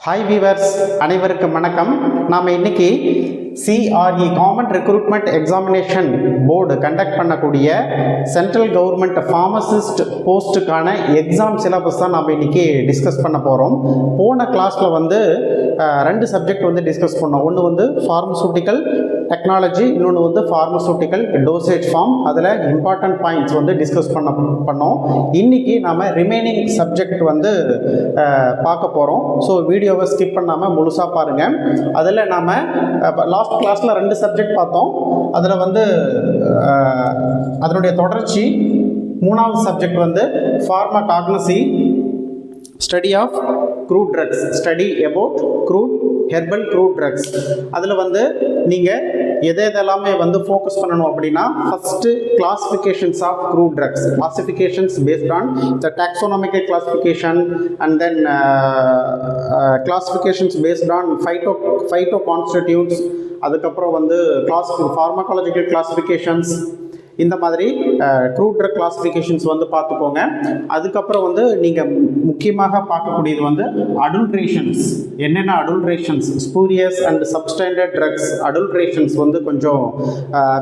Hi viewers, அனைவருக்கும் வணக்கம். நாம் இன்னைக்கு CRE government recruitment examination board conduct பண்ணக்கூடிய சென்ட்ரல் கவர்மெண்ட் ஃபார்மசிஸ்ட் போஸ்ட்டுக்கான எக்ஸாம் சிலபஸ் தான் நாம் இன்னைக்கு டிஸ்கஸ் பண்ண போகிறோம். போன கிளாஸில் ரெண்டு சப்ஜெக்ட் டிஸ்கஸ் பண்ணோம். ஒன்று ஃபார்மசூட்டிக்கல் டெக்னாலஜி, இன்னொன்று ஃபார்மசூட்டிக்கல் டோசேஜ் ஃபார்ம். அதில் இம்பார்ட்டன்ட் பாயிண்ட்ஸ் டிஸ்கஸ் பண்ணோம். இன்றைக்கி நாம் ரிமைனிங் சப்ஜெக்ட் பார்க்க போகிறோம். ஸோ வீடியோவை ஸ்கிப் பண்ணாமல் முழுசாக பாருங்கள். அதில் நாம் லாஸ்ட் கிளாஸில் ரெண்டு சப்ஜெக்ட் பார்த்தோம். அதில் அதனுடைய தொடர்ச்சி மூணாவது subject pharmacognosy, study of crude drugs, study about crude herbal crude drugs. அதில் நீங்கள் எதெல்லாமே ஃபோக்கஸ் பண்ணணும் அப்படின்னா, first classifications of crude drugs, classifications based on the taxonomical classification and then classifications based on phyto constituents, அதுக்கப்புறம் pharmacological classifications, இந்த மாதிரி crude drug classifications பார்த்துக்கோங்க. அதுக்கப்புறம் நீங்கள் முக்கியமாக பார்க்கக்கூடியது அடல்ட்ரேஷன்ஸ். என்னென்ன adulterations, spurious and substandard drugs adulterations கொஞ்சம்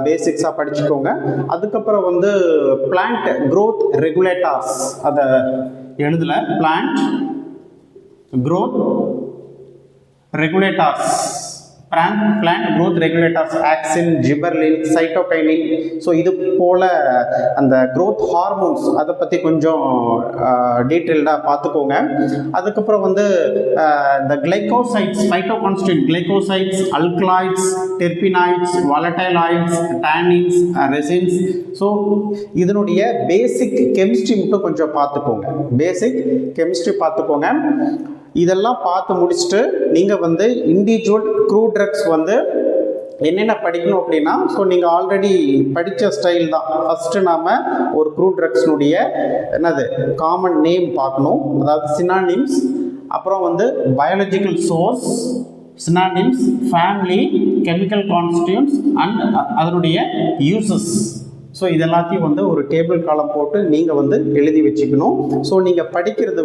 பேசிக்ஸாக படிச்சுக்கோங்க. அதுக்கப்புறம் பிளான்ட் க்ரோத் ரெகுலேட்டர்ஸ், அதை எழுதல, plant growth regulators, plant growth regulators, axin, gibberellin, cytokinin. So இது போல் அந்த growth hormones அதை பற்றி கொஞ்சம் டீட்டெயில்டாக பார்த்துக்கோங்க. அதுக்கப்புறம் இந்த glycosides, phytoconstituent glycosides, alkaloids, terpenoids, volatile oils, tannins, resins. So இதனுடைய பேசிக் கெமிஸ்ட்ரி மட்டும் கொஞ்சம் பார்த்துக்கோங்க. பேசிக் கெமிஸ்ட்ரி பார்த்துக்கோங்க. இதெல்லாம் பார்த்து முடிச்சுட்டு நீங்கள் இண்டிவிஜுவல் க்ரூட் ட்ரக்ஸ் என்னென்ன படிக்கணும் அப்படின்னா, ஸோ நீங்கள் ஆல்ரெடி படித்த ஸ்டைல் தான். ஃபஸ்ட்டு நாம் ஒரு க்ரூட் ட்ரக்ஸ்னுடைய காமன் நேம் பார்க்கணும், அதாவது சினானிம்ஸ். அப்புறம் biological source, synonyms, family, chemical constituents and அதனுடைய யூசஸ். ஸோ இதெல்லாத்தையும் ஒரு டேபிள் காலம் போட்டு நீங்கள் எழுதி வச்சுக்கணும். ஸோ நீங்கள் படிக்கிறது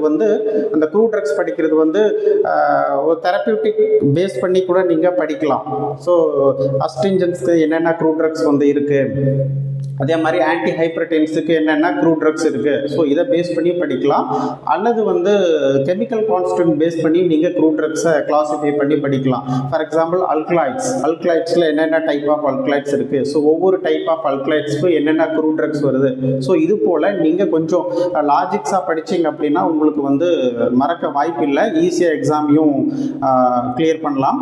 அந்த க்ரூட் ட்ரக்ஸ் படிக்கிறது ஒரு தெரப்பியூட்டிக் பேஸ் பண்ணி கூட நீங்கள் படிக்கலாம். ஸோ அஸ்டிஞ்சன்ஸ்க்கு என்னென்ன க்ரூட் ட்ரக்ஸ் இருக்குது, அதே மாதிரி ஆன்டி ஹைப்பர்டென்ஸுக்கு என்னென்ன க்ரூட் ட்ரக்ஸ் இருக்குது. ஸோ இதை பேஸ் பண்ணி படிக்கலாம். அல்லது கெமிக்கல் கான்ஸ்டியூண்ட் பேஸ் பண்ணி நீங்கள் க்ரூட் ட்ரக்ஸை கிளாஸிஃபை பண்ணி படிக்கலாம். ஃபார் எக்ஸாம்பிள் அல்கலாய்ட்ஸில் என்னென்ன டைப் ஆஃப் அல்கலாய்ட்ஸ் இருக்குது, ஸோ ஒவ்வொரு டைப் ஆஃப் அல்கலாய்ட்ஸ்க்கு என்னென்ன க்ரூட் ட்ரக்ஸ் வருது. ஸோ இது போல் நீங்கள் கொஞ்சம் லாஜிக்ஸாக படிச்சிங்க அப்படின்னா உங்களுக்கு மறக்க வாய்ப்பு இல்லை, ஈஸியாக எக்ஸாமையும் கிளியர் பண்ணலாம்.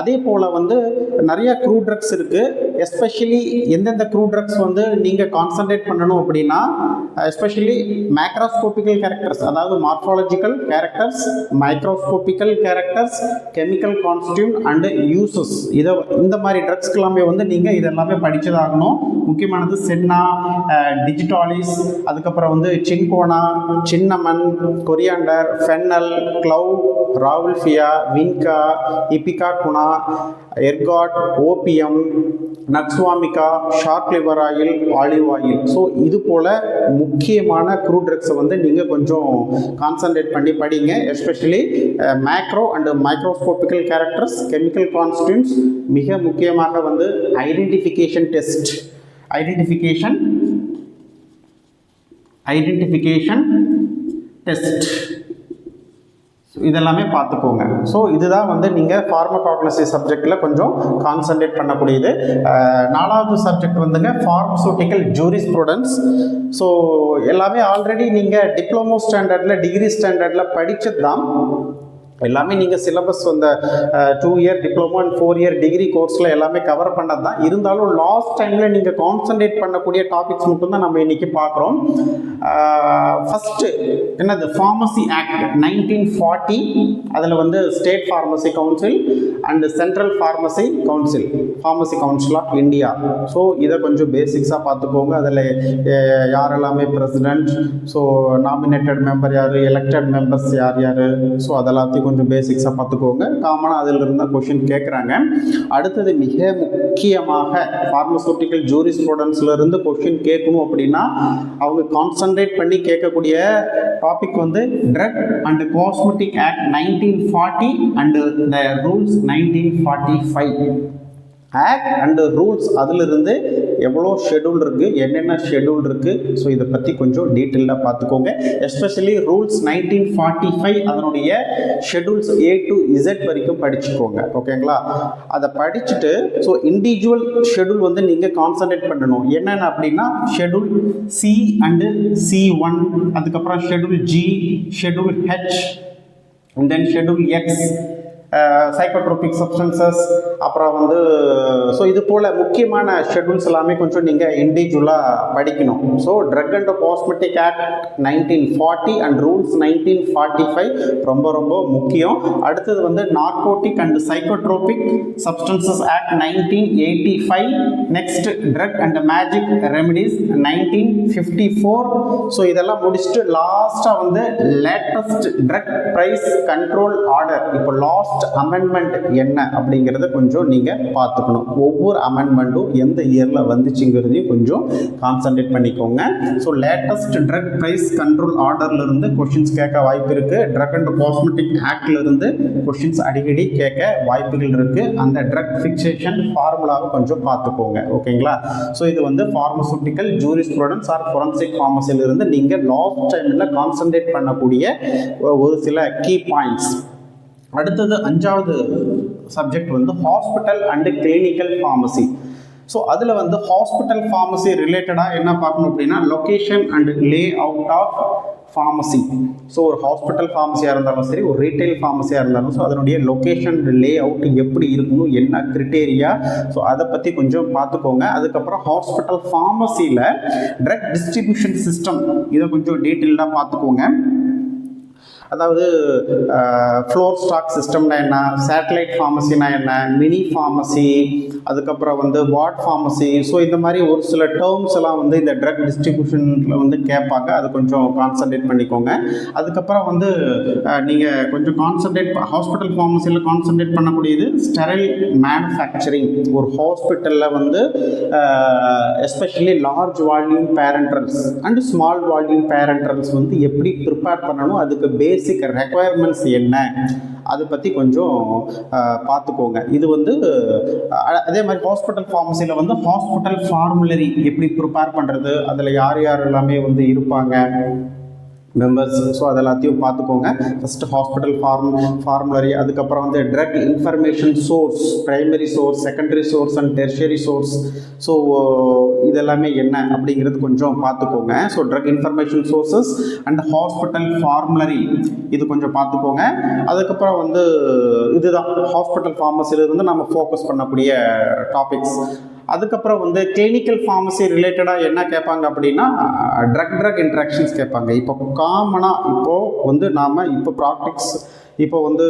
அதே போல் நிறைய க்ரூட் ட்ரக்ஸ் இருக்குது. எஸ்பெஷலி எந்தெந்த க்ரூட் ட்ரக்ஸ் நீங்கள் கான்சன்ட்ரேட் பண்ணணும் அப்படின்னா, எஸ்பெஷலி மேக்ரோஸ்கோபிக்கல் கேரக்டர்ஸ், அதாவது morphological characters, microscopical characters, chemical constituent and uses. இந்த மாதிரி ட்ரக்ஸ்க்கு எல்லாமே நீங்கள் இதெல்லாமே படித்ததாகணும். முக்கியமானது சென்னா, டிஜிட்டாலிஸ், அதுக்கப்புறம் cinchona, cinnamon, coriander, fennel, clove, rauwolfia, vinca, ipecacuanha, ergot, opium, nux vomica, shark liver oil, olive oil. So இது போல் முக்கியமான க்ரூட் ட்ரக்ஸை நீங்கள் கொஞ்சம் கான்சன்ட்ரேட் பண்ணி படிங்க. Especially macro and microscopical characters, chemical constituents, மிக முக்கியமாக ஐடென்டிஃபிகேஷன் டெஸ்ட், ஐடென்டிஃபிகேஷன் டெஸ்ட் இதெல்லாமே பார்த்துக்கோங்க. ஸோ இதுதான் நீங்கள் ஃபார்மகாக்னசி சப்ஜெக்டில் கொஞ்சம் கான்சன்ட்ரேட் பண்ணக்கூடியது. நாலாவது சப்ஜெக்ட் ஃபார்மசூட்டிக்கல் ஜூரிஸ்ப்ரூடன்ஸ். ஸோ எல்லாமே ஆல்ரெடி நீங்கள் டிப்ளமோ ஸ்டாண்டர்டில், டிகிரி ஸ்டாண்டர்டில் படித்தது தான். எல்லாமே நீங்கள் syllabus 2 year diploma and 4 year degree கோர்ஸில் எல்லாமே கவர் பண்ணது தான். இருந்தாலும் லாஸ்ட் டைமில் நீங்கள் கான்சன்ட்ரேட் பண்ணக்கூடிய டாபிக்ஸ் மட்டும்தான் நம்ம இன்றைக்கி பார்க்குறோம். ஃபஸ்ட்டு என்னது, ஃபார்மசி ஆக்ட் 1940. அதில் state pharmacy council and central pharmacy council of India. So இதை கொஞ்சம் பேசிக்ஸாக பார்த்துக்கோங்க. அதில் யாரெல்லாமே பிரசிடெண்ட், ஸோ நாமினேட்டட் மெம்பர் யார், எலெக்டட் மெம்பர்ஸ் யார், ஸோ அதெல்லாத்தையும் கொஞ்சம் பேசிக்ஸாக பார்த்துக்கோங்க. காமனாக அதில் இருந்தால் கொஷின் கேட்குறாங்க. அடுத்தது மிக முக்கியமாக ஃபார்மசூட்டிக்கல் ஜூரிஸ்ப்ரூடன்ஸ்லேருந்து கொஷின் கேட்கணும் அப்படின்னா அவங்க கான்சன்ட்ரேட் பண்ணி கேட்கக்கூடிய டாபிக் வந்து drug and cosmetic act 1940 and the rules 1945. Act and rules அதிலிருந்து எவ்வளோ ஷெடியூல் இருக்குது, என்னென்ன ஷெடியூல் இருக்குது, ஸோ இதை பற்றி கொஞ்சம் டீட்டெயிலாக பார்த்துக்கோங்க. எஸ்பெஷலி ரூல்ஸ் 1945 அதனுடைய ஷெடியூல்ஸ் A to Z வரைக்கும் படிச்சுக்கோங்க. ஓகேங்களா? அதை படிச்சுட்டு ஸோ இண்டிவிஜுவல் ஷெடியூல் வந்து நீங்கள் கான்சன்ட்ரேட் பண்ணணும். என்னென்ன அப்படின்னா ஷெடியூல் C அண்டு C1, அதுக்கப்புறம் schedule G, schedule H, and then schedule X, psychotropic substances, அப்புறம் வந்து ஸோ இது போல் முக்கியமான ஷெடியூல்ஸ் எல்லாமே கொஞ்சம் நீங்கள் இண்டிவிஜுவலாக படிக்கணும். So drug and cosmetic act 1940 and rules 1945 ரொம்ப ரொம்ப முக்கியம். அடுத்தது வந்து narcotic and psychotropic substances act 1985, next drug and magic remedies 1954. So இதெல்லாம் முடிச்சுட்டு லாஸ்ட்டாக வந்து latest drug price control order, இப்போ லாஸ்ட் அமெண்ட்மெண்ட் என்ன அப்படிங்கிறத கொஞ்சம் நீங்கள் பார்த்துக்கணும். ஒவ்வொரு அமெண்ட்மெண்ட்டும் எந்த இயரில் வந்துச்சுங்கிறதையும் கொஞ்சம் கான்சன்ட்ரேட் பண்ணிக்கோங்க. So latest drug price control ஆர்டர்லேருந்து கொஷின்ஸ் கேட்க வாய்ப்பு இருக்குது. ட்ரக் அண்ட் காஸ்மெட்டிக் ஆக்ட்லேருந்து கொஷின்ஸ் அடிக்கடி கேட்க வாய்ப்புகள் இருக்குது. அந்த ட்ரக் ஃபிக்சேஷன் ஃபார்முலாவை கொஞ்சம் பார்த்துக்கோங்க. ஓகேங்களா? ஸோ இது வந்து ஃபார்மசூட்டிக்கல் ஜூரிஸ்ப்ரூடன்ஸ் ஆர் ஃபொரன்சிக் ஃபார்மசியிலிருந்து நீங்கள் லாஸ்ட் டைமில் கான்சன்ட்ரேட் பண்ணக்கூடிய ஒரு சில கீ பாயிண்ட்ஸ். அடுத்தது 5வது சப்ஜெக்ட் வந்து hospital and clinical pharmacy. So அதில் வந்து ஹாஸ்பிட்டல் ஃபார்மசி ரிலேட்டடாக என்ன பார்க்கணும் அப்படின்னா location and layout of pharmacy. So ஒரு ஹாஸ்பிட்டல் ஃபார்மசியாக இருந்தாலும் சரி, ஒரு ரீட்டைல் ஃபார்மசியாக இருந்தாலும் ஸோ அதனுடைய லொக்கேஷன் லே அவுட் எப்படி இருக்கணும், என்ன கிரிட்டேரியா, ஸோ அதை பற்றி கொஞ்சம் பார்த்துக்கோங்க. அதுக்கப்புறம் ஹாஸ்பிட்டல் ஃபார்மசியில் ட்ரக் டிஸ்ட்ரிபியூஷன் சிஸ்டம் இதை கொஞ்சம் டீட்டெயில்டாக பார்த்துக்கோங்க. அதாவது ஃப்ளோர் ஸ்டாக் சிஸ்டம்னா என்ன, சேட்டலைட் ஃபார்மசினா என்ன, மினி ஃபார்மசி, அதுக்கப்புறம் வந்து வார்ட் ஃபார்மசி. ஸோ இந்த மாதிரி ஒரு சில டேர்ம்ஸ் எல்லாம் வந்து இந்த ட்ரக் டிஸ்ட்ரிபியூஷனில் வந்து கேட்பாங்க. அது கொஞ்சம் கான்சன்ட்ரேட் பண்ணிக்கோங்க. அதுக்கப்புறம் வந்து நீங்கள் கொஞ்சம் ஹாஸ்பிட்டல் ஃபார்மசியில் கான்சன்ட்ரேட் பண்ணக்கூடியது ஸ்டெரைல் மேனுஃபேக்சரிங். ஒரு ஹாஸ்பிட்டலில் வந்து especially large volume parenterals and small volume parenterals வந்து எப்படி ப்ரிப்பேர் பண்ணணும், அதுக்கு பேசிக் ரெக்குவயர்மெண்ட்ஸ் என்ன, அதை பற்றி கொஞ்சம் பார்த்துக்கோங்க. இது வந்து அதே மாதிரி ஹாஸ்பிட்டல் ஃபார்மசியில் வந்து ஹாஸ்பிட்டல் ஃபார்முலரி எப்படி ப்ரிப்பேர் பண்ணுறது, அதில் யார் யார் எல்லாமே வந்து இருப்பாங்க மெம்பர்ஸ், ஸோ அது எல்லாத்தையும் பார்த்துக்கோங்க. ஃபஸ்ட்டு ஹாஸ்பிட்டல் ஃபார்முலரி, அதுக்கப்புறம் வந்து drug information source, primary source, secondary source and tertiary source. So இதெல்லாமே என்ன அப்படிங்கிறது கொஞ்சம் பார்த்துக்கோங்க. So drug information sources and hospital formulary இது கொஞ்சம் பார்த்துக்கோங்க. அதுக்கப்புறம் வந்து இதுதான் ஹாஸ்பிட்டல் ஃபார்மசியிலிருந்து நம்ம ஃபோக்கஸ் பண்ணக்கூடிய டாபிக்ஸ். அதுக்கப்புறம் வந்து கிளினிக்கல் ஃபார்மசி ரிலேட்டடாக என்ன கேட்பாங்க அப்படின்னா ட்ரக் இன்ட்ராக்ஷன்ஸ் கேட்பாங்க. இப்போ காமனாக இப்போது வந்து நாம் இப்போ ப்ராக்டிக்ஸ் இப்போ வந்து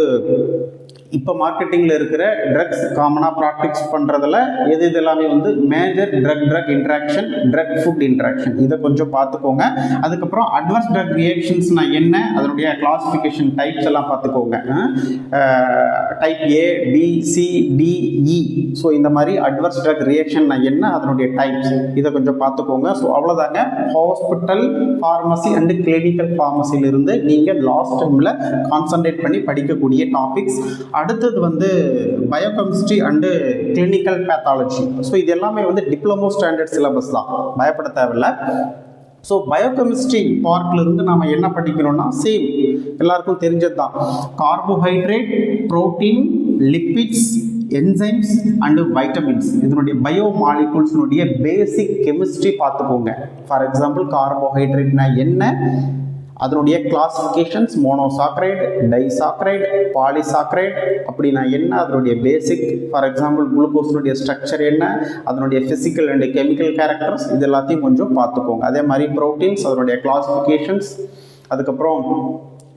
இப்போ மார்க்கெட்டிங்கில் இருக்கிற ட்ரக்ஸ் காமனாக ப்ராக்டிக்ஸ் பண்ணுறதுல எது எல்லாமே வந்து major drug interaction, drug food interaction, இதை கொஞ்சம் பார்த்துக்கோங்க. அதுக்கப்புறம் அட்வர்ஸ் ட்ரக் ரியாக்ஷன்ஸ்னால் என்ன, அதனுடைய கிளாஸிஃபிகேஷன் டைப்ஸ் எல்லாம் பார்த்துக்கோங்க. Type A, B, C, D, E. So இந்த மாதிரி அட்வர்ஸ் ட்ரக் ரியாக்ஷன்னா என்ன, அதனுடைய டைப்ஸ், இதை கொஞ்சம் பார்த்துக்கோங்க. ஸோ அவ்வளோதாங்க ஹாஸ்பிட்டல் ஃபார்மசி அண்டு கிளினிக்கல் ஃபார்மசியிலிருந்து நீங்கள் லாஸ்ட் டைமில் கான்சன்ட்ரேட் பண்ணி படிக்கக்கூடிய டாபிக்ஸ். அடுத்தது வந்து biochemistry and clinical pathology. So இது எல்லாமே வந்து டிப்ளமோ ஸ்டாண்டர்ட் சிலபஸ் தான், பயப்பட தேவையில்லை. ஸோ பயோகெமிஸ்ட்ரி பார்ட்லேருந்து நாம் என்ன படிக்கணும்னா சேம் எல்லாருக்கும் தெரிஞ்சது தான். Carbohydrate, protein, lipids, enzymes and vitamins, இதனுடைய பயோ மாலிகூல்ஸ்னுடைய பேசிக் கெமிஸ்ட்ரி பார்த்துக்கோங்க. ஃபார் எக்ஸாம்பிள் கார்போஹைட்ரேட்னா என்ன, அதனுடைய கிளாசிஃபிகேஷன்ஸ், மோனோசாக்ரைடு, டைசாக்ரைடு, பாலிசாக்ரைடு அப்படின்னா என்ன, அதனுடைய பேசிக். ஃபார் எக்ஸாம்பிள் குளுக்கோஸினுடைய ஸ்ட்ரக்சர் என்ன, அதனுடைய ஃபிசிக்கல் அண்ட் கெமிக்கல் கேரக்டர்ஸ், இது எல்லாத்தையும் கொஞ்சம் பார்த்துக்கோங்க. அதே மாதிரி ப்ரோட்டீன்ஸ், அதனுடைய கிளாசிஃபிகேஷன்ஸ். அதுக்கப்புறம்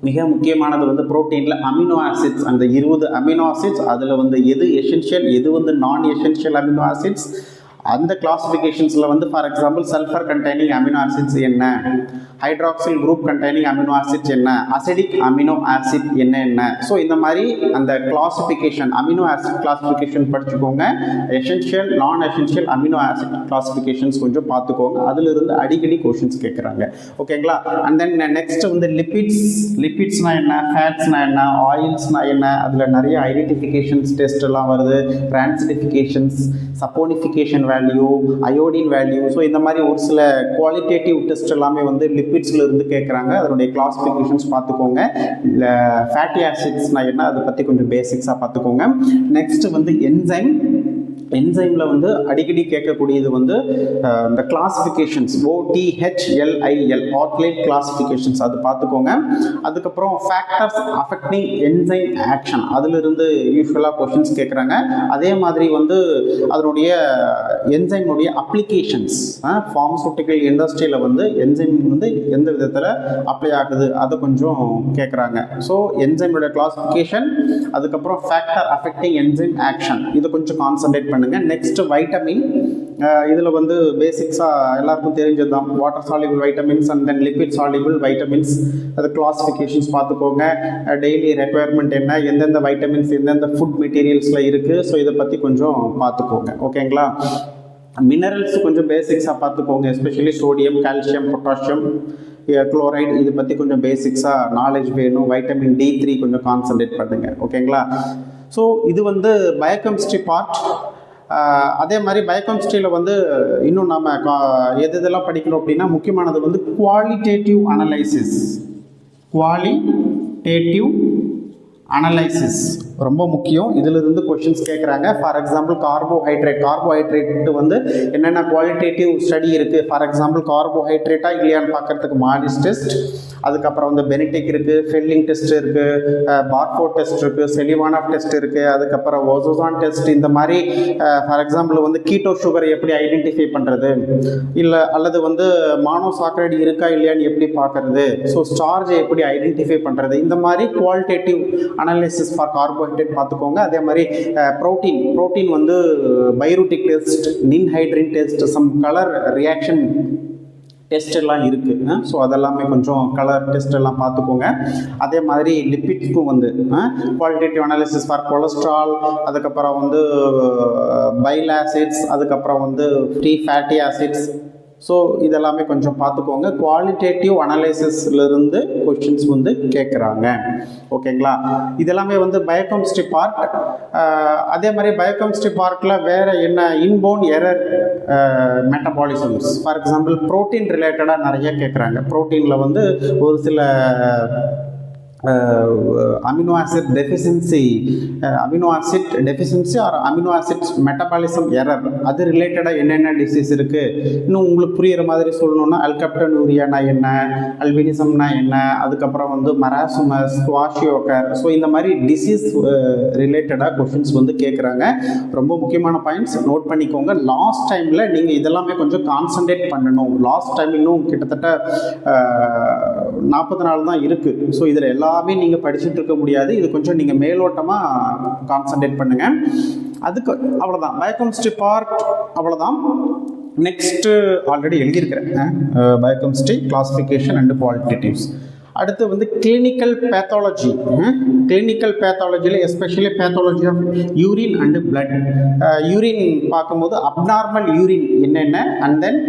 மிக முக்கியமானது வந்து ப்ரோட்டீனில் அமினோ ஆசிட்ஸ், அந்த 20 அமினோ ஆசிட்ஸ், அதில் வந்து எது எசென்ஷியல் எது வந்து நான் எசென்ஷியல் அமினோ ஆசிட்ஸ், அந்த கிளாஸிஃபிகேஷன்ஸில் வந்து for example sulphur containing amino acids என்ன, hydroxyl group containing amino acids என்ன, அசிடிக் அமினோ ஆசிட் என்ன. ஸோ இந்த மாதிரி அந்த கிளாசிஃபிகேஷன் அமினோ ஆசிட் கிளாசிஃபிகேஷன் படிச்சுக்கோங்க. Essential non essential amino acid classifications கொஞ்சம் பார்த்துக்கோங்க. அதிலிருந்து அடிக்கடி கொஷின்ஸ் கேட்குறாங்க. ஓகேங்களா? அண்ட் தென் நெக்ஸ்ட் வந்து லிப்பிட்ஸ்னா என்ன, ஃபேட்ஸ்னா என்ன, ஆயில்ஸ்னா என்ன, அதில் நிறைய ஐடென்டிஃபிகேஷன்ஸ் டெஸ்ட் எல்லாம் வருது. Transesterifications, saponification value, iodine value. So இந்த மாதிரி ஒரு சில குவாலிட்டேட்டிவ் டெஸ்ட் எல்லாமே வந்து லிப்பிட்ஸில் இருந்து கேட்குறாங்க. அதனுடைய கிளாசிஃபிகேஷன்ஸ் பார்த்துக்கோங்க. ஃபேட்டி ஆசிட்ஸ்னா என்ன, அதை பற்றி கொஞ்சம் பேசிக்ஸாக பார்த்துக்கோங்க. நெக்ஸ்ட் வந்து என்சைமில் வந்து அடிக்கடி கேட்கக்கூடியது வந்து இந்த கிளாசிஃபிகேஷன்ஸ் OTHLIL ஆட்லேட் கிளாசிஃபிகேஷன்ஸ், அது பார்த்துக்கோங்க. அதுக்கப்புறம் ஃபேக்டர்ஸ் அஃபெக்டிங் என்சைம் ஆக்ஷன், அதிலிருந்து யூஸ்வலாக கொஷின்ஸ் கேட்குறாங்க. அதே மாதிரி வந்து அதனுடைய என்சைமுடைய அப்ளிகேஷன்ஸ், ஃபார்மசூட்டிக்கல் இண்டஸ்ட்ரியில் வந்து என்சைம் வந்து எந்த விதத்தில் அப்ளை ஆகுது அதை கொஞ்சம் கேட்குறாங்க. ஸோ என்சைமுடைய கிளாசிஃபிகேஷன், அதுக்கப்புறம் ஃபேக்டர் அஃபெக்டிங் என்சைம் ஆக்ஷன், இதை கொஞ்சம் கான்சன்ட்ரேட் பண்ணுங்க. நெக்ஸ்ட் வைட்டமின், இதில் வந்து பேசிக்ஸாக எல்லாருக்கும் தெரிஞ்சது தான். Water soluble vitamins and then lipid soluble vitamins, அது கிளாசிஃபிகேஷன்ஸ் பார்த்துக்கோங்க. டெய்லி ரெக்குயர்மெண்ட் என்ன, எந்தெந்த வைட்டமின்ஸ் எந்தெந்த ஃபுட் மெட்டீரியல்ஸில் இருக்குது, ஸோ இதை பற்றி கொஞ்சம் பார்த்துக்கோங்க. ஓகேங்களா? மினரல்ஸ் கொஞ்சம் பேசிக்ஸாக பார்த்துக்கோங்க. Especially sodium, calcium, potassium, chloride, இது பற்றி கொஞ்சம் பேசிக்ஸாக நாலேஜ் வேணும். வைட்டமின் D3 கொஞ்சம் கான்சன்ட்ரேட் பண்ணுங்க. ஓகேங்களா? ஸோ இது வந்து பயோகெமிஸ்ட்ரி பார்ட். அதே மாதிரி பயோகெமிஸ்ட்ரியில் வந்து இன்னும் நம்ம எதெல்லாம் படிக்கணும் அப்படின்னா, முக்கியமானது வந்து குவாலிட்டேட்டிவ் அனலைசிஸ் ரொம்ப முக்கியம். இதிலிருந்து கொஷின்ஸ் கேட்குறாங்க. ஃபார் எக்ஸாம்பிள் கார்போஹைட்ரேட் வந்து என்னென்ன குவாலிட்டேட்டிவ் ஸ்டடி இருக்குது. ஃபார் எக்ஸாம்பிள் கார்போஹைட்ரேட்டா இல்லையான்னு பார்க்கறதுக்கு மாலிஸ் டெஸ்ட், அதுக்கப்புறம் வந்து பெனிடெக் இருக்குது, ஃபெல்லிங் டெஸ்ட் இருக்குது, பார்ஃபோர்ட் டெஸ்ட் இருக்குது, செலிவானாப் டெஸ்ட் இருக்குது, அதுக்கப்புறம் ஓசோசான் டெஸ்ட். இந்த மாதிரி ஃபார் எக்ஸாம்பிள் வந்து கீட்டோ சுகரை எப்படி ஐடென்டிஃபை பண்ணுறது, இல்லை அல்லது வந்து மானோசாக்கரைடு இருக்கா இல்லையான்னு எப்படி பார்க்கறது, ஸோ ஸ்டார்ஜை எப்படி ஐடென்டிஃபை பண்ணுறது, இந்த மாதிரி குவாலிட்டேட்டிவ் அனாலிசிஸ் ஃபார் கார்போஹைட்ரேட் பார்த்துக்கோங்க. அதே மாதிரி ப்ரோட்டீன் வந்து biuret test, ninhydrin test, some colour reaction test எல்லாம் இருக்குது. ஸோ அதெல்லாமே கொஞ்சம் கலர் டெஸ்ட் எல்லாம் பார்த்துக்கோங்க. அதே மாதிரி லிப்பிட்ஸ்க்கும் வந்து குவாலிட்டேட்டிவ் அனாலிசிஸ் ஃபார் கொலஸ்ட்ரால், அதுக்கப்புறம் வந்து பைல் ஆசிட்ஸ், அதுக்கப்புறம் வந்து ஃப்ரீ ஃபேட்டி ஆசிட்ஸ். ஸோ இதெல்லாமே கொஞ்சம் பார்த்துக்கோங்க. குவாலிட்டேட்டிவ் அனலைசிஸ்லேருந்து கொஷின்ஸ் வந்து கேட்குறாங்க. ஓகேங்களா? இதெல்லாமே வந்து பயோகெமிஸ்ட்ரி பார்ட். அதே மாதிரி பயோகெமிஸ்ட்ரி பார்ட்டில் வேறு என்ன, inborn error metabolisms. For example protein ரிலேட்டடாக நிறைய கேட்குறாங்க. ப்ரோட்டீனில் வந்து ஒரு சில amino acid deficiency or amino acid metabolism error, அது ரிலேட்டடாக என்னென்ன டிசீஸ் இருக்குது. இன்னும் உங்களுக்கு புரிகிற மாதிரி சொல்லணும்னா அல்கப்டனூரியானா என்ன, அல்பினிசம்னா என்ன, அதுக்கப்புறம் வந்து மராசுமஸ், குவாஷியோக்கர். ஸோ இந்த மாதிரி டிசீஸ் ரிலேட்டடாக கொஷின்ஸ் வந்து கேட்குறாங்க. ரொம்ப முக்கியமான பாயிண்ட்ஸ் நோட் பண்ணிக்கோங்க. லாஸ்ட் டைமில் நீங்கள் இதெல்லாமே கொஞ்சம் கான்சன்ட்ரேட் பண்ணணும். லாஸ்ட் டைம் இன்னும் கிட்டத்தட்ட 40 நாள் தான் இருக்குது. ஸோ இதில் எல்லாமே நீங்கள் படிச்சுட்டு இருக்க முடியாது. இது கொஞ்சம் நீங்கள் மேலோட்டமாக கான்சன்ட்ரேட் பண்ணுங்கள். அதுக்கு அவ்வளோதான் பயோகெமிஸ்ட்ரி பார்ட், அவ்வளோதான். நெக்ஸ்ட்டு ஆல்ரெடி எழுதியிருக்கிறேன், பயோகெமிஸ்ட்ரி கிளாசிஃபிகேஷன் அண்ட் குவாலிட்டேட்டிவ்ஸ். அடுத்து வந்து கிளினிக்கல் பேத்தாலஜி. கிளினிக்கல் பேத்தாலஜியில் especially pathology of urine and blood. Urine பார்க்கும்போது அப்நார்மல் யூரின் என்னென்ன and then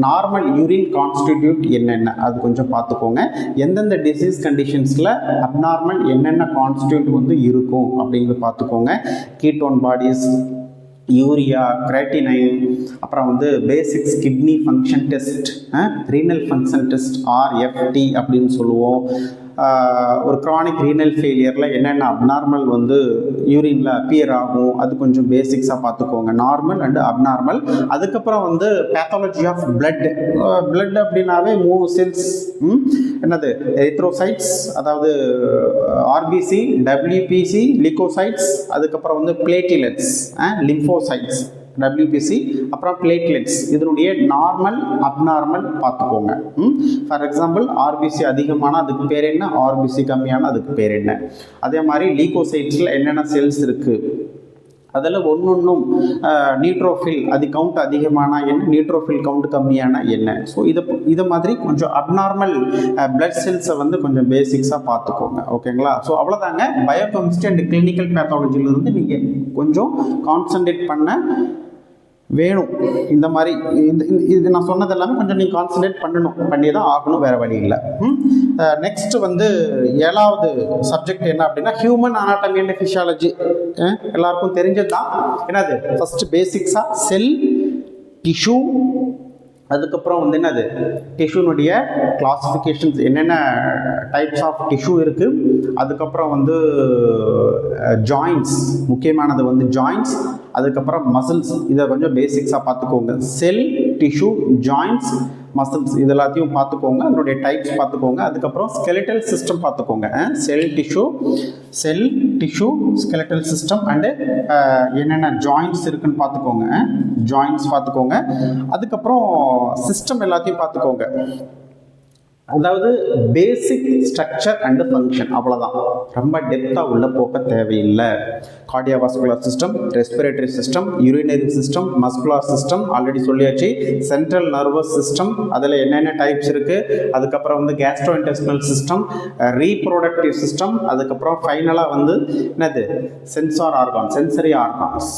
normal urine constituent என்னென்ன, அது கொஞ்சம் பார்த்துக்கோங்க. எந்தெந்த டிசீஸ் கண்டிஷன்ஸில் அப்நார்மல் என்னென்ன கான்ஸ்டிடியூட் வந்து இருக்கும் அப்படிங்கிறது பார்த்துக்கோங்க. கீட்டோன் பாடிஸ், யூரியா, கிரேட்டினைன், அப்புறம் வந்து basics kidney function test, renal function test RFT அப்படின்னு சொல்லுவோம். ஒரு க்ரானிக் ரீனல் ஃபெயிலியரில் என்னென்ன அப்நார்மல் வந்து யூரினில் அப்பியர் ஆகும், அது கொஞ்சம் பேசிக்ஸாக பார்த்துக்கோங்க. Normal and abnormal. அதுக்கப்புறம் வந்து பேத்தாலஜி ஆஃப் பிளட். பிளட் அப்படின்னாவே 3 செல்ஸ், என்னது எரித்ரோசைட்ஸ், அதாவது RBC, WBC, லியூகோசைட்ஸ், அதுக்கப்புறம் வந்து பிளேட்டிலெட்ஸ், லிம்போசைட்ஸ், WBC, அப்புறம் பிளேட்லெட்ஸ். இதனுடைய நார்மல் அப்நார்மல் பார்த்துக்கோங்க. ஃபார் எக்ஸாம்பிள் RBC அதிகமான அதுக்கு பேர் என்ன, RBC கம்மியான அதுக்கு பேர் என்ன. அதே மாதிரி லீகோசைட்ஸில் என்னென்ன செல்ஸ் இருக்குது, அதில் ஒன்றும் நியூட்ரோஃபில் அது கவுண்ட் அதிகமான என்ன, நியூட்ரோஃபில் கவுண்ட் கம்மியான என்ன. ஸோ இதை மாதிரி கொஞ்சம் அப்நார்மல் பிளட் செல்ஸை வந்து கொஞ்சம் பேசிக்ஸாக பார்த்துக்கோங்க. ஓகேங்களா? ஸோ அவ்வளோதாங்க. பயோகெமிஸ்ட்ரி அண்ட் கிளினிக்கல் பேத்தாலஜிலிருந்து நீங்கள் கொஞ்சம் கான்சன்ட்ரேட் பண்ண வேணும். இந்த மாதிரி இது நான் சொன்னது எல்லாமே கொஞ்சம் நீங்கள் கான்சன்ட்ரேட் பண்ணி தான் ஆகணும், வேறு வழி இல்லை. நெக்ஸ்ட் வந்து 7வது சப்ஜெக்ட் என்ன அப்படின்னா ஹியூமன் அனாட்டமி அண்ட் ஃபிசியாலஜி. எல்லாருக்கும் தெரிஞ்சது தான். என்னது? ஃபர்ஸ்ட் பேசிக்ஸாக செல், டிஷ்யூ, அதுக்கப்புறம் வந்து என்னது டிஷ்யூனுடைய கிளாசிஃபிகேஷன்ஸ், என்னென்ன டைப்ஸ் ஆஃப் டிஷ்யூ இருக்குது. அதுக்கப்புறம் வந்து ஜாயின்ட்ஸ், முக்கியமானது வந்து ஜாயின்ட்ஸ், அதுக்கப்புறம் மசில்ஸ். இதை கொஞ்சம் பேசிக்ஸாக பார்த்துக்கோங்க. செல், டிஷ்யூ, ஜாயின்ட்ஸ், மசில்ஸ் இது எல்லாத்தையும் பார்த்துக்கோங்க. அதனுடைய டைப்ஸ் பார்த்துக்கோங்க. அதுக்கப்புறம் ஸ்கெலிட்டல் சிஸ்டம் பார்த்துக்கோங்க. செல், டிஷ்யூ, ஸ்கெலிட்டல் சிஸ்டம் அண்டு என்னென்ன ஜாயின்ட்ஸ் இருக்குன்னு பார்த்துக்கோங்க. ஜாயின்ட்ஸ் பார்த்துக்கோங்க. அதுக்கப்புறம் சிஸ்டம் எல்லாத்தையும் பார்த்துக்கோங்க. அதாவது பேசிக் ஸ்ட்ரக்சர் அண்டு ஃபங்க்ஷன், அவ்வளோதான். ரொம்ப டெப்த்தாக உள்ள போக தேவையில்லை. Cardiovascular system, respiratory system, urinary system, muscular system already சொல்லியாச்சு. சென்ட்ரல் நர்வஸ் சிஸ்டம், அதில் என்னென்ன டைப்ஸ் இருக்குது. அதுக்கப்புறம் வந்து கேஸ்ட்ரோஇன்டெஸ்டினல் சிஸ்டம், ரீப்ரொடக்டிவ் சிஸ்டம், அதுக்கப்புறம் ஃபைனலாக வந்து என்னது சென்சரி ஆர்கான்ஸ்,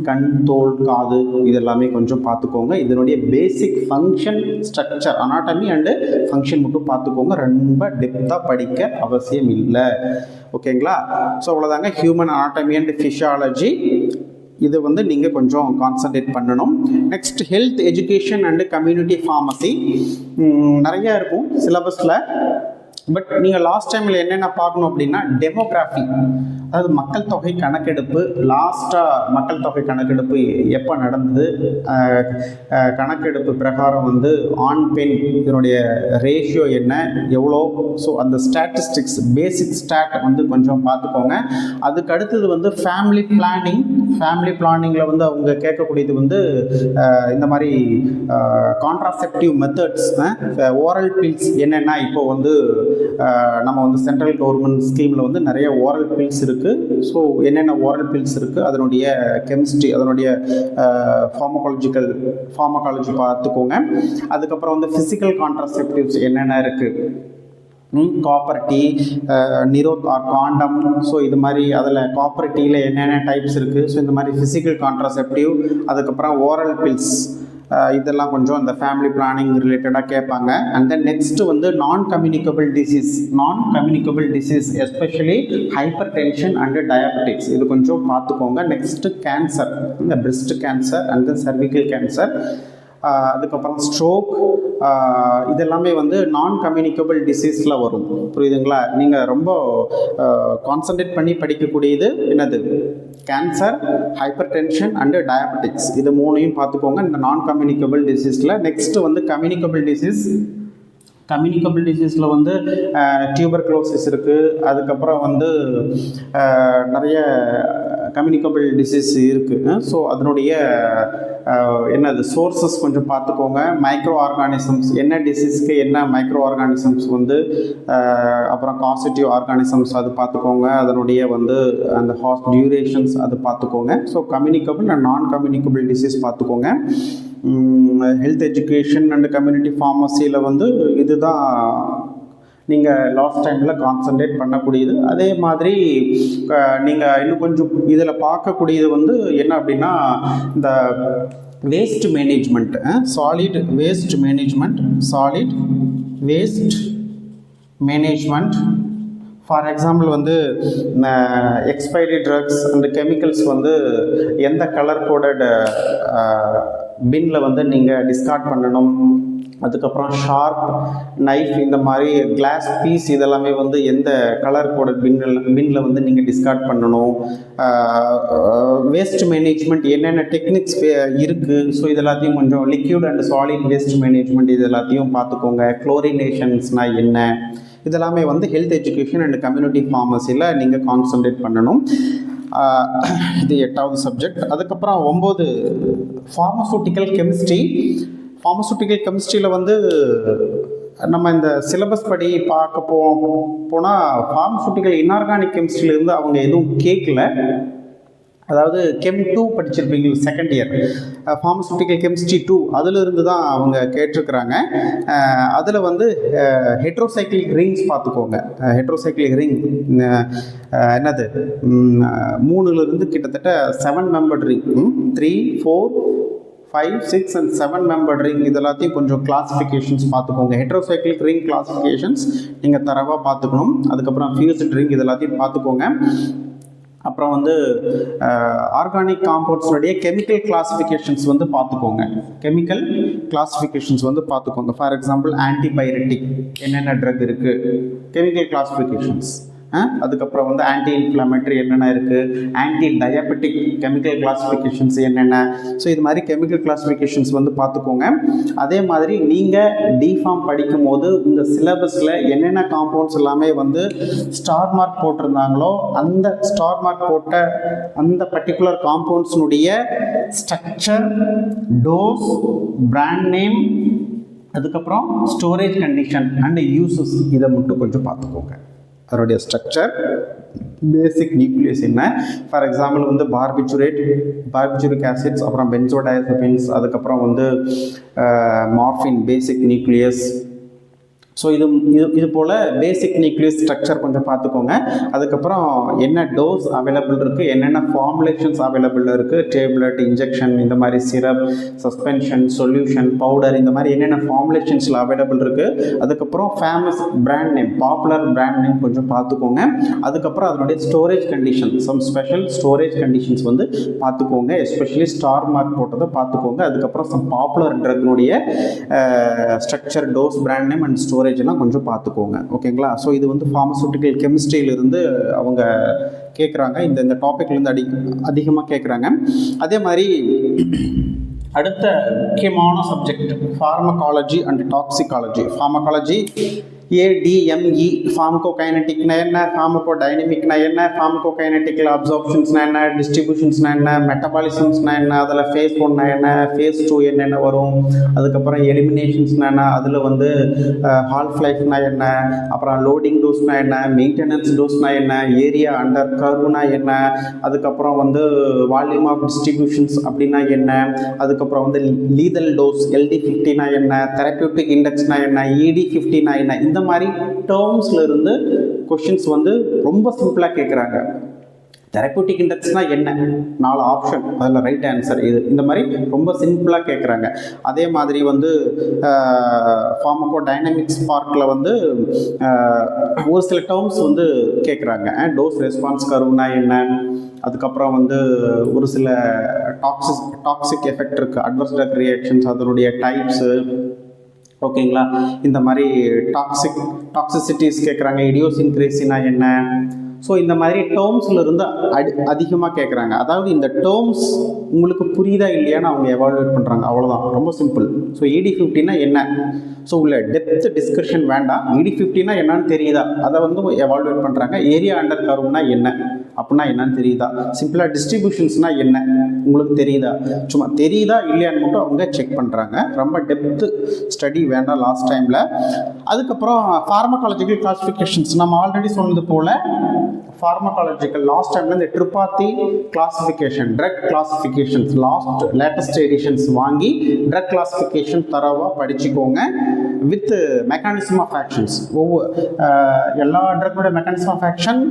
கண், தோல், காது இதெல்லாமே கொஞ்சம் பார்த்துக்கோங்க. இதனுடைய basic function, structure, anatomy and function மட்டும் பார்த்துக்கோங்க. ரொம்ப டெப்த்தாக படிக்க அவசியம் இல்லை. ஓகேங்களா? ஸோ அவ்வளோதாங்க ஹியூமன் அனாட்டமி அண்ட் ஃபிசியாலஜி. இது வந்து நீங்கள் கொஞ்சம் கான்சன்ட்ரேட் பண்ணணும். Next health education and community pharmacy. நிறையா இருக்கும் சிலபஸில். பட் நீங்கள் லாஸ்ட் டைமில் என்னென்ன பார்க்கணும் அப்படின்னா டெமோகிராஃபி, அதாவது மக்கள் தொகை கணக்கெடுப்பு. லாஸ்ட்டாக மக்கள் தொகை கணக்கெடுப்பு எப்போ நடந்தது, கணக்கெடுப்பு பிரகாரம் வந்து ஆண் பெண் இதனுடைய ரேஷியோ என்ன, எவ்வளோ. ஸோ அந்த ஸ்டாட்டிஸ்டிக்ஸ், பேசிக் ஸ்டாட் வந்து கொஞ்சம் பார்த்துக்கோங்க. அதுக்கு அடுத்தது வந்து ஃபேமிலி பிளானிங்கில் வந்து அவங்க கேட்கக்கூடியது வந்து இந்த மாதிரி கான்ட்ராசெப்டிவ் மெத்தட்ஸ், ஓரல் பில்ஸ் என்னென்னா இப்போ வந்து நம்ம வந்து சென்ட்ரல் கவர்மெண்ட் ஸ்கீமில் வந்து நிறைய ஓரல் பில்ஸ் இருக்குது. ஸோ என்னென்ன ஓரல் பில்ஸ் இருக்குது, அதனுடைய கெமிஸ்ட்ரி, அதனுடைய ஃபார்மகாலஜி பார்த்துக்கோங்க. அதுக்கப்புறம் வந்து ஃபிசிக்கல் கான்ட்ராசெப்டிவ்ஸ் என்னென்ன இருக்குது, காப்பர் டீ, நிரோத் ஆர் காண்டம். ஸோ இது மாதிரி அதில் காப்பர் டீயில் என்னென்ன டைப்ஸ் இருக்குது. ஸோ இந்த மாதிரி ஃபிசிக்கல் கான்ட்ராசெப்டிவ், அதுக்கப்புறம் ஓரல் பில்ஸ், இதெல்லாம் கொஞ்சம் இந்த ஃபேமிலி பிளானிங் ரிலேட்டடாக கேட்பாங்க. அண்ட் தென் நெக்ஸ்ட்டு வந்து நான் communicable disease especially hyper tension and diabetics, இது கொஞ்சம் பார்த்துக்கோங்க. நெக்ஸ்ட்டு கேன்சர், இந்த breast cancer and then cervical cancer, அதுக்கப்புறம் ஸ்ட்ரோக், இதெல்லாமே வந்து நான் கம்யூனிகபிள் டிசீஸில் வரும். புரியுதுங்களா? நீங்கள் ரொம்ப கான்சன்ட்ரேட் பண்ணி படிக்கக்கூடியது என்னது, cancer, hyper tension and diabetics. இது மூணையும் பார்த்துக்கோங்க இந்த நான் கம்யூனிகபிள் டிசீஸில். நெக்ஸ்ட்டு வந்து கம்யூனிகபிள் டிசீஸில் வந்து டியூபர்குலோசிஸ் இருக்குது. அதுக்கப்புறம் வந்து நிறைய கம்யூனிகபிள் டிசீஸ் இருக்குது. ஸோ அதனுடைய என்னது சோர்ஸஸ் கொஞ்சம் பார்த்துக்கோங்க. மைக்ரோ ஆர்கானிசம்ஸ், என்ன டிசீஸ்க்கு என்ன மைக்ரோ ஆர்கானிசம்ஸ் வந்து, அப்புறம் காசிட்டிவ் ஆர்கானிசம்ஸ் அது பார்த்துக்கோங்க. அதனுடைய வந்து அந்த டியூரேஷன்ஸ் அது பார்த்துக்கோங்க. ஸோ கம்யூனிகபிள் அண்ட் நான் கம்யூனிகபிள் டிசீஸ் பார்த்துக்கோங்க. ஹெல்த் எஜுகேஷன் அண்ட் கம்யூனிட்டி ஃபார்மசியில் வந்து இதுதான் நீங்கள் லாஸ்ட் டைமில் கான்சன்ட்ரேட் பண்ணக்கூடியது. அதே மாதிரி நீங்கள் இன்னும் கொஞ்சம் இதில் பார்க்கக்கூடியது வந்து என்ன அப்படின்னா இந்த waste management, solid waste management. For example வந்து எக்ஸ்பைரி ட்ரக்ஸ் அண்ட் கெமிக்கல்ஸ் வந்து எந்த கலர் கோடட் பின்னில் வந்து நீங்கள் டிஸ்கார்ட் பண்ணணும். அதுக்கப்புறம் ஷார்ப் நைஃப், இந்த மாதிரி கிளாஸ் பீஸ் இதெல்லாமே வந்து எந்த கலர் கோடட் பின்னில் வந்து நீங்கள் டிஸ்கார்ட் பண்ணணும். வேஸ்ட் மேனேஜ்மெண்ட் என்னென்ன டெக்னிக்ஸ் இருக்குது. ஸோ இது எல்லாத்தையும் கொஞ்சம் liquid and solid waste management இது எல்லாத்தையும் பார்த்துக்கோங்க. குளோரினேஷன்ஸ்னால் என்ன, இதெல்லாமே வந்து ஹெல்த் எஜுகேஷன் அண்ட் கம்யூனிட்டி ஃபார்மசியில் நீங்கள் கான்சன்ட்ரேட் பண்ணணும். இது 8வது சப்ஜெக்ட். அதுக்கப்புறம் 9 ஃபார்மசூட்டிக்கல் கெமிஸ்ட்ரியில் வந்து நம்ம இந்த சிலபஸ் படி பார்க்க போனால் ஃபார்மசூட்டிக்கல் இன்ஆர்கானிக் கெமிஸ்ட்ரியிலேருந்து அவங்க எதுவும் கேட்கல. அதாவது கெம் 2 படிச்சிருப்பீங்க செகண்ட் இயர் ஃபார்மசூட்டிக்கல் கெமிஸ்ட்ரி 2 அதிலிருந்து தான் அவங்க கேட்டிருக்கிறாங்க. அதில் வந்து ஹெட்ரோசைக்ளிக் ரிங்ஸ் பார்த்துக்கோங்க. ஹெட்ரோசைக்ளிக் ரிங் என்னது 3லிருந்து கிட்டத்தட்ட 7 மெம்பர்ட் ரிங் 3, 4, 5, 6 and 7 மெம்பர்ட் ரிங் இது எல்லாத்தையும் கொஞ்சம் கிளாஸிஃபிகேஷன்ஸ் பார்த்துக்கோங்க. ஹெட்ரோசைக்ளிக் ரிங் கிளாஸிஃபிகேஷன்ஸ் நீங்கள் தரவாக பார்த்துக்கணும். அதுக்கப்புறம் ஃபியூஸ்ட் ரிங் இது எல்லாத்தையும் பார்த்துக்கோங்க. அப்புறம் வந்து ஆர்கானிக் காம்பவுண்ட்ஸுடைய கெமிக்கல் கிளாஸிஃபிகேஷன்ஸ் வந்து பார்த்துக்கோங்க. கெமிக்கல் கிளாஸிஃபிகேஷன்ஸ் வந்து பார்த்துக்கோங்க. ஃபார் எக்ஸாம்பிள் ஆன்டிபைரட்டிக் என்னென்ன ட்ரக் இருக்குது, கெமிக்கல் கிளாஸிஃபிகேஷன்ஸ். அதுக்கப்புறம் வந்து ஆன்டி இன்ஃப்ளமேட்டரி என்னென்ன இருக்குது, ஆன்டி டயபெட்டிக் கெமிக்கல் கிளாஸிஃபிகேஷன்ஸ் என்னென்ன. ஸோ இது மாதிரி கெமிக்கல் கிளாஸிஃபிகேஷன்ஸ் வந்து பார்த்துக்கோங்க. அதே மாதிரி நீங்கள் டிஃபார்ம் படிக்கும் போது உங்கள் சிலபஸில் என்னென்ன காம்பவுண்ட்ஸ் எல்லாமே வந்து ஸ்டார் மார்க் போட்டிருந்தாங்களோ அந்த ஸ்டார் மார்க் போட்ட அந்த பர்டிகுலர் காம்பவுண்ட்ஸினுடைய ஸ்ட்ரக்சர், டோஸ், பிராண்ட் நேம், அதுக்கப்புறம் ஸ்டோரேஜ் கண்டிஷன் அண்ட் யூசஸ் இதை மட்டும் கொஞ்சம் பார்த்துக்கோங்க. அதனுடைய ஸ்ட்ரக்சர், பேசிக் நியூக்ளியஸ் என்ன. ஃபார் எக்ஸாம்பிள் வந்து பார்பிச்சுரிக் ஆசிட்ஸ், அப்புறம் பென்சோடைசபின்ஸ், அதுக்கப்புறம் வந்து மார்ஃபின் பேசிக் நியூக்ளியஸ். ஸோ இது போல் பேசிக் நியூக்ளியஸ் ஸ்ட்ரக்சர் கொஞ்சம் பார்த்துக்கோங்க. அதுக்கப்புறம் என்ன டோஸ் அவைலபிள் இருக்குது, என்னென்ன ஃபார்முலேஷன்ஸ் அவைலபிள் இருக்குது, டேப்லெட், இன்ஜெக்ஷன், இந்த மாதிரி சிரப், சஸ்பென்ஷன், சொல்யூஷன், பவுடர், இந்த மாதிரி என்னென்ன ஃபார்முலேஷன்ஸில் அவைலபிள் இருக்குது. அதுக்கப்புறம் famous brand name, popular brand name கொஞ்சம் பார்த்துக்கோங்க. அதுக்கப்புறம் அதனுடைய storage condition, some special storage conditions வந்து பார்த்துக்கோங்க. எஸ்பெஷலி ஸ்டார் மார்க் போட்டதை பார்த்துக்கோங்க. அதுக்கப்புறம் சம் பாப்புலர் ட்ரக்னுடைய structure, dose, brand name and storage எல்லாம் கொஞ்சம் பார்த்துக்கோங்க. ஓகேங்களா? ஸோ இது வந்து ஃபார்மசூட்டிக்கல் கெமிஸ்ட்ரியிலிருந்து அவங்க கேட்குறாங்க. இந்த டாபிக்லேருந்து அதிகமாக கேட்குறாங்க. அதே மாதிரி அடுத்த முக்கியமான subject pharmacology and toxicology. Pharmacology ADME, ஃபார்மகோகைனடிக்னா என்ன, ஃபார்மகோடைனமிக்னா என்ன, ஃபார்மகோகைனடிக்கல் அப்சார்ப்ஷன்ஸ்னா என்ன, டிஸ்ட்ரிபியூஷன்ஸ்னா என்ன, மெட்டபாலிசம்ஸ்னா என்ன, அதில் ஃபேஸ் 1 என்ன, ஃபேஸ் 2 என்னென்ன வரும், அதுக்கப்புறம் எலிமினேஷன்ஸ்னா என்ன, அதில் வந்து ஹால்ஃப் லைஃப்னா என்ன, அப்புறம் லோடிங் டோஸ்னா என்ன, மெயின்டெனன்ஸ் டோஸ்னா என்ன, ஏரியா அண்டர் கர்வ்னா என்ன, அதுக்கப்புறம் வந்து வால்யூம் ஆஃப் டிஸ்ட்ரிபியூஷன்ஸ் அப்படின்னா என்ன, அதுக்கப்புறம் வந்து லீதல் டோஸ் LD50னா என்ன, தெரபியூட்டிக் இண்டெக்ஸ்னா என்ன, ED50னா என்ன. இந்த மாதிரி டேர்ம்ஸ்ல இருந்து கொஸ்டின்ஸ் வந்து ரொம்ப சிம்பிளாக கேட்குறாங்க. தெரபியூட்டிக் இண்டெக்ஸ்னால் என்ன, 4 ஆப்ஷன், அதில் ரைட் ஆன்சர் இது, இந்த மாதிரி ரொம்ப சிம்பிளாக கேட்குறாங்க. அதே மாதிரி வந்து ஃபார்மகோ டைனமிக்ஸ் பார்க்கில் வந்து ஒரு சில டேர்ம்ஸ் வந்து கேட்குறாங்க. டோஸ் ரெஸ்பான்ஸ் கர்வ்னா என்ன, அதுக்கப்புறம் வந்து ஒரு சில டாக்ஸிக் எஃபெக்ட் இருக்குது, அட்வர்ஸ் ட்ரக் ரியாக்ஷன்ஸ், அதனுடைய டைப்ஸு. ஓகேங்களா? இந்த மாதிரி டாக்ஸிசிட்டிஸ் கேட்குறாங்க. இடியோசின்கிரேசினா என்ன. ஸோ இந்த மாதிரி டேர்ம்ஸில் இருந்து அதிகமாக கேட்குறாங்க. அதாவது இந்த டேர்ம்ஸ் உங்களுக்கு புரியுதா இல்லையான்னு அவங்க எவாலுவேட் பண்ணுறாங்க. அவ்வளோதான், ரொம்ப சிம்பிள். ஸோ ED50னா என்ன, ஸோ உள்ள டெப்த் டிஸ்கஷன் வேண்டாம். ED50னா என்னன்னு தெரியுதா, அதை வந்து எவாலுவேட் பண்ணுறாங்க. ஏரியா அண்டர் கர்வ்னா என்ன அப்படின்னா என்னன்னு தெரியுதா, சிம்பிளாக டிஸ்ட்ரிபியூஷன்ஸ்னால் என்ன உங்களுக்கு தெரியுதா, சும்மா தெரியுதா இல்லையான்னு மட்டும் அவங்க செக் பண்ணுறாங்க. ரொம்ப டெப்த்து ஸ்டடி வேண்டாம் லாஸ்ட் டைமில். அதுக்கப்புறம் ஃபார்மகாலஜிக்கல் கிளாஸிஃபிகேஷன்ஸ் நம்ம ஆல்ரெடி சொன்னது போல் ஃபார்மகாலஜிக்கல் லாஸ்ட் டைமில் இந்த Tripathi classification, drug classifications latest editions வாங்கி ட்ரக் கிளாஸிஃபிகேஷன் தரவாக படிச்சுக்கோங்க வித் மெக்கானிசம் ஆஃப் ஆக்ஷன்ஸ். எல்லா ட்ரக்கோட மெக்கானிசம் ஆஃப் ஆக்ஷன்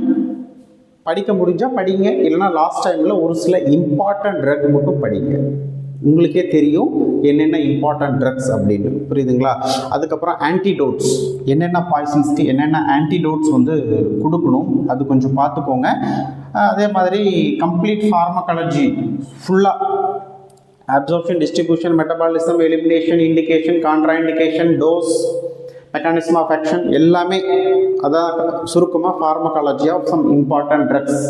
படிக்க முடிஞ்சால் படிங்க, இல்லைனா லாஸ்ட் டைமில் ஒரு சில இம்பார்ட்டன்ட் ட்ரக் மட்டும் படிங்க. உங்களுக்கே தெரியும் என்னென்ன இம்பார்ட்டன்ட் ட்ரக்ஸ் அப்படின்னு, புரியுதுங்களா? அதுக்கப்புறம் ஆன்டிடோட்ஸ், என்னென்ன பாய்சன்ஸ்க்கு என்னென்ன ஆன்டிடோட்ஸ் வந்து கொடுக்கணும், அது கொஞ்சம் பார்த்துக்கோங்க. அதே மாதிரி கம்ப்ளீட் ஃபார்மகாலஜி ஃபுல்லாக absorption, distribution, metabolism, elimination, indication, contra indication, dose, mechanism of action எல்லாமே, அதான் சுருக்கமாக pharmacology of some important drugs.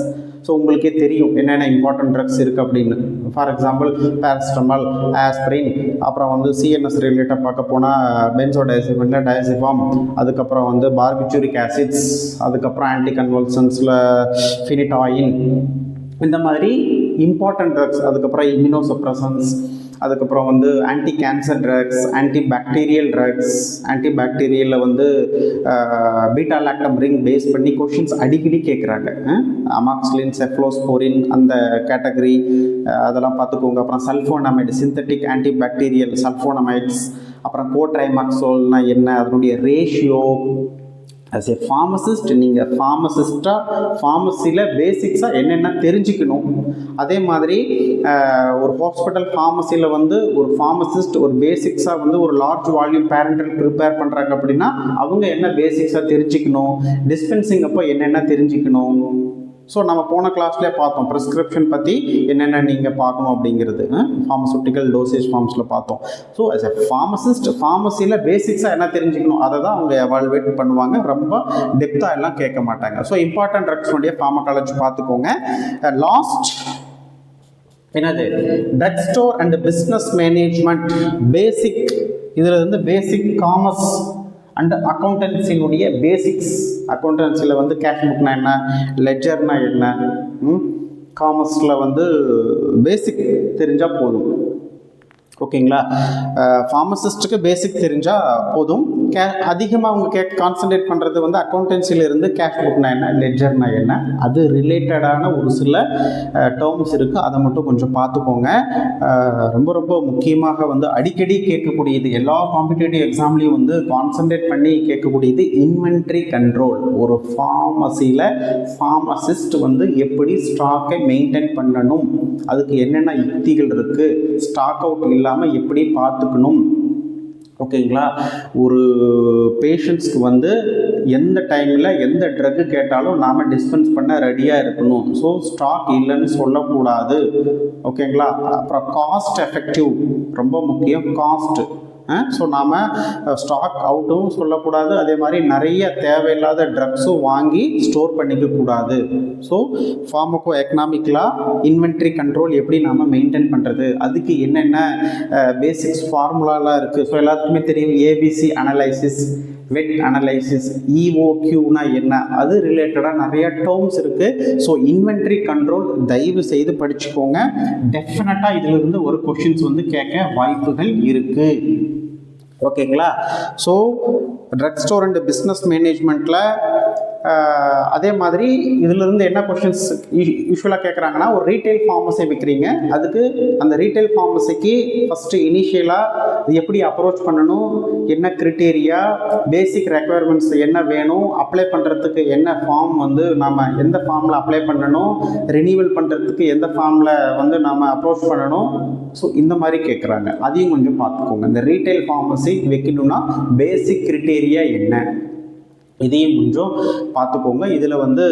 So உங்களுக்கே தெரியும் என்னென்ன இம்பார்ட்டன்ட் ட்ரக்ஸ் இருக்குது அப்படின்னு. ஃபார் எக்ஸாம்பிள் பேராசிட்டமால், ஆஸ்பிரின், அப்புறம் வந்து CNS ரிலேட்டாக பார்க்க போனால் பென்சோடைசபின்ல டயசிபாம், அதுக்கப்புறம் வந்து பார்பிச்சுரிக் ஆசிட்ஸ், அதுக்கப்புறம் ஆன்டி கன்வல்சன்ஸில் ஃபினிடாயின், இந்த மாதிரி இம்பார்ட்டன்ட் ட்ரக்ஸ். அதுக்கப்புறம் இம்யூனோசப்ரசன்ஸ், அதுக்கப்புறம் வந்து anti cancer drugs, anti bacterial drugs. Anti பாக்டீரியலில் வந்து பீட்டா லாக்டம் ரிங் பேஸ் பண்ணி கொஷின்ஸ் அடிக்கடி கேட்குறாங்க. அமாக்ஸ்லின், செஃப்லோஸ்போரின் அந்த கேட்டகரி அதெல்லாம் பார்த்துக்கோங்க. அப்புறம் sulfonamide, synthetic anti bacterial sulfonamides. அப்புறம் கோட்ரைமாக்சோல்னா என்ன, அதனுடைய ரேஷியோ. ஆஸ் ஏ ஃபார்மசிஸ்ட், நீங்கள் ஃபார்மசியில் பேசிக்ஸாக என்னென்ன தெரிஞ்சுக்கணும். அதே மாதிரி ஒரு ஹாஸ்பிட்டல் ஃபார்மசியில் வந்து ஒரு ஃபார்மசிஸ்ட் ஒரு பேசிக்ஸாக வந்து ஒரு லார்ஜ் வால்யூம் பேரண்டல் ப்ரிப்பேர் பண்ணுறாங்க அப்படின்னா அவங்க என்ன பேசிக்ஸாக தெரிஞ்சுக்கணும், டிஸ்பென்சிங் அப்போ என்னென்ன தெரிஞ்சுக்கணும். ஸோ நம்ம போன கிளாஸ்லேயே பார்த்தோம் ப்ரிஸ்கிரிப்ஷன் பற்றி என்னென்ன நீங்கள் பார்க்கணும் அப்படிங்கிறது, ஃபார்மசூட்டிக்கல் டோசேஜ் ஃபார்ம்ஸில் பார்த்தோம். ஸோ ஆஸ் எ ஃபார்மசிஸ்ட் ஃபார்மசியில் பேசிக்ஸாக என்ன தெரிஞ்சுக்கணும் அதை தான் அவங்க எவால்வேட் பண்ணுவாங்க. ரொம்ப டெப்த்தாக எல்லாம் கேட்க மாட்டாங்க. ஸோ இம்பார்ட்டன்ட் ட்ரக்ஸ்னுடைய ஃபார்மகாலஜி பார்த்துக்கோங்க. லாஸ்ட் என்னது, drug store and business management basic. இதில் வந்து பேசிக் காமர்ஸ் அண்ட் அக்கௌண்டன்சினுடைய பேசிக்ஸ். அக்கௌண்டன்சியில் வந்து கேஷ் புக்னா என்ன, லெட்ஜர்னா என்ன, காமர்ஸில் வந்து பேசிக் தெரிஞ்சால் போதும். ஓகேங்களா? ஃபார்மசிஸ்ட்டுக்கு பேசிக் தெரிஞ்சால் போதும். அதிகமாக அவங்க கான்சன்ட்ரேட் பண்ணுறது வந்து அக்கௌண்டன்சியிலிருந்து கேஷ் புக்னா என்ன, லெட்ஜர்னா என்ன, அது ரிலேட்டடான ஒரு சில டேர்ம்ஸ் இருக்குது. அதை மட்டும் கொஞ்சம் பார்த்துக்கோங்க. ரொம்ப ரொம்ப முக்கியமாக வந்து அடிக்கடி கேட்கக்கூடியது, எல்லா காம்படிட்டிவ் எக்ஸாம்லேயும் வந்து கான்சன்ட்ரேட் பண்ணி கேட்கக்கூடியது இன்வென்ட்ரி கண்ட்ரோல். ஒரு ஃபார்மசியில் ஃபார்மசிஸ்ட் வந்து எப்படி ஸ்டாக்கை மெயின்டைன் பண்ணணும், அதுக்கு என்னென்ன யுக்திகள் இருக்குது, ஸ்டாக் அவுட் இல்லாமல் எப்படி பார்த்துக்கணும். ஓகேங்களா? ஒரு பேஷண்ட்ஸ்க்கு வந்து எந்த டைமில் எந்த ட்ரக்கு கேட்டாலும் நாம் டிஸ்பென்ஸ் பண்ண ரெடியாக இருக்கணும். ஸோ ஸ்டாக் இல்லைன்னு சொல்லக்கூடாது. ஓகேங்களா? அப்புறம் காஸ்ட் எஃபெக்டிவ் ரொம்ப முக்கியம். காஸ்ட்டு ஸோ நாம் ஸ்டாக் அவுட்டும் சொல்லக்கூடாது. அதே மாதிரி நிறைய தேவையில்லாத ட்ரக்ஸும் வாங்கி ஸ்டோர் பண்ணிக்கக்கூடாது. ஸோ ஃபார்மகோ எக்கனாமிக்கலாக இன்வென்ட்ரி கண்ட்ரோல் எப்படி நாம் மெயின்டைன் பண்ணுறது, அதுக்கு என்னென்ன பேசிக்ஸ் ஃபார்முலாலாம் இருக்குது. ஸோ எல்லாத்துக்குமே தெரியும் ஏபிசி அனலைசிஸ், வெட் அனலைசிஸ், இஓக்யூனா என்ன, அது ரிலேட்டடாக நிறைய டேர்ம்ஸ் இருக்குது. ஸோ இன்வென்ட்ரி கண்ட்ரோல் தயவு செய்து படிச்சுக்கோங்க. டெஃபினட்டாக இதிலிருந்து ஒரு கொஷின்ஸ் வந்து கேட்க வாய்ப்புகள் இருக்குது. ஓகேங்களா? So drug store and business மேனேஜ்மெண்ட்டில் அதே மாதிரி இதிலிருந்து என்ன கொஷின்ஸ் யூஸ்வலாக கேட்குறாங்கன்னா, ஒரு ரீட்டைல் ஃபார்மஸை விற்கிறீங்க, அதுக்கு அந்த ரீட்டைல் ஃபார்மஸிக்கு ஃபஸ்ட்டு இனிஷியலாக எப்படி அப்ரோச் பண்ணணும், என்ன க்ரிட்டீரியா, பேசிக் ரெக்குயர்மெண்ட்ஸ் என்ன வேணும், அப்ளை பண்ணுறதுக்கு என்ன ஃபார்ம் வந்து நாம் எந்த ஃபார்மில் அப்ளை பண்ணணும், ரினியூவல் பண்ணுறதுக்கு எந்த ஃபார்மில் வந்து நாம் அப்ரோச் பண்ணணும். ஸோ இந்த மாதிரி கேட்குறாங்க. அதையும் கொஞ்சம் பார்த்துக்கோங்க. இந்த ரீட்டைல் ஃபார்மசி வைக்கணும்னா பேசிக் க்ரிட்டீரியா என்ன, இதையும் கொஞ்சம் பார்த்துக்கோங்க. இதில் வந்து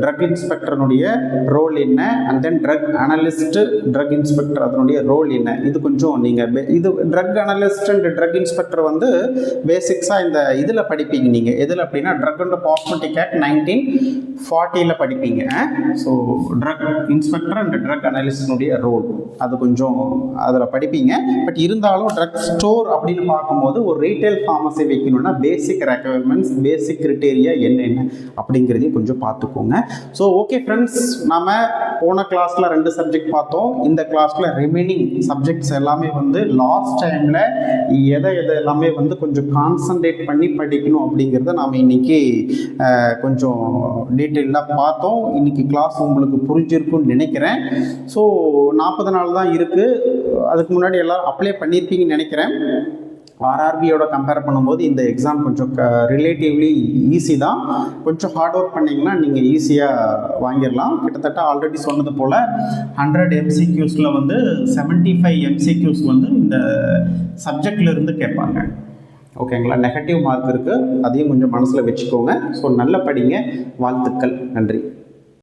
ட்ரக் இன்ஸ்பெக்டருடைய ரோல் என்ன, and then drug analyst, drug inspector அதனுடைய ரோல் என்ன, இது கொஞ்சம் நீங்கள் இது drug analyst and drug inspector வந்து பேசிக்ஸாக இந்த இதில் படிப்பீங்க. நீங்கள் எதில் அப்படின்னா ட்ரக் அண்ட் காஸ்மெட்டிக் ஆக்ட் 1940 படிப்பீங்க. So drug inspector and drug அனலிஸ்டினுடைய ரோல் அது கொஞ்சம் அதில் படிப்பீங்க. பட் இருந்தாலும் ட்ரக் ஸ்டோர் அப்படின்னு பார்க்கும்போது ஒரு ரீட்டைல் ஃபார்மசி வைக்கணும்னா பேசிக் ரெக்குயர்மெண்ட்ஸ், பேசிக் கிரிட்டேரியா என்னென்ன அப்படிங்கிறதையும் கொஞ்சம் பார்த்துக்கோங்க. ஸோ ஓகே ஃப்ரெண்ட்ஸ், நாம் போன கிளாஸில் 2 சப்ஜெக்ட் பார்த்தோம். இந்த கிளாஸில் ரிமைனிங் சப்ஜெக்ட்ஸ் எல்லாமே வந்து லாஸ்ட் டைமில் எதை எல்லாமே வந்து கொஞ்சம் கான்சன்ட்ரேட் பண்ணி படிக்கணும் அப்படிங்கிறத நாம் இன்றைக்கி கொஞ்சம் டீட்டெயிலாக பார்த்தோம். இன்றைக்கி கிளாஸ் உங்களுக்கு புரிஞ்சிருக்குன்னு நினைக்கிறேன். ஸோ 40 நாள் தான் இருக்குது. அதுக்கு முன்னாடி எல்லோரும் அப்ளை பண்ணியிருப்பீங்கன்னு நினைக்கிறேன். ஆர்ஆர்பியோட கம்பேர் பண்ணும்போது இந்த எக்ஸாம் கொஞ்சம் ரிலேட்டிவ்லி ஈஸி தான். கொஞ்சம் ஹார்ட் ஒர்க் பண்ணிங்கன்னா நீங்கள் ஈஸியாக வாங்கிடலாம். கிட்டத்தட்ட ஆல்ரெடி சொன்னது போல் 100 MCQஸில் வந்து 75 MCQஸ் வந்து இந்த சப்ஜெக்ட்லேருந்து கேட்பாங்க. ஓகேங்களா? நெகட்டிவ் மார்க் இருக்குது, அதையும் கொஞ்சம் மனசில் வச்சுக்கோங்க. ஸோ நல்ல படிங்க. வாழ்த்துக்கள். நன்றி.